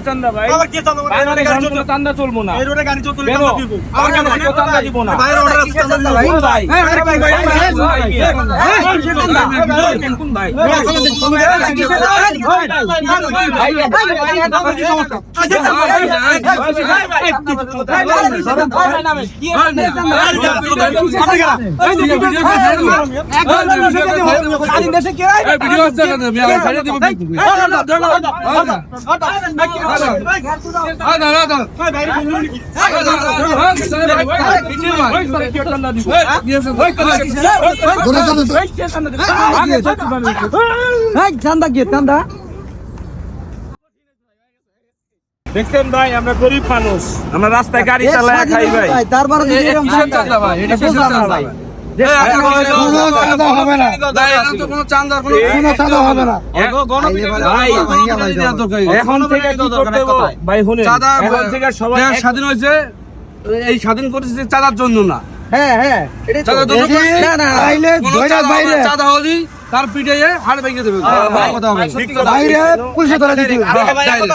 চান্দা ভাই চান্দা চলবো না চান্দা দিব না দেখছেন ভাই আমরা গরিব মানুষ আমরা রাস্তায় গাড়ি চালায় খাই ভাই তারপরে এখন থেকে স্বাধীন হয়েছে এই স্বাধীন করেছে চাঁদার জন্য না চাঁদা হলি তার পিঠে হাড় ভেঙে দেবে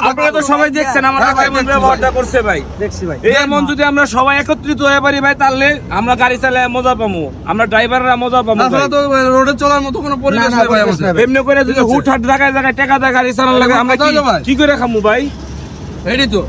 আপনারা তো সবাই দেখছেন আমরা ব্যবহারটা করছে ভাই দেখছি ভাই এমন যদি আমরা সবাই একত্রিত হয়ে পারি ভাই তাহলে আমরা গাড়ি চালায় মজা পাবো আমরা ড্রাইভাররা মজা পাবো তো রোডে চলার মতো কোনো পরিবেশ নেই ভাই এমনি করে যদি হুটহাট জায়গায় জায়গায় টাকা দিয়ে গাড়ি চালানো লাগে আমরা কি করে খামু ভাই এটাই তো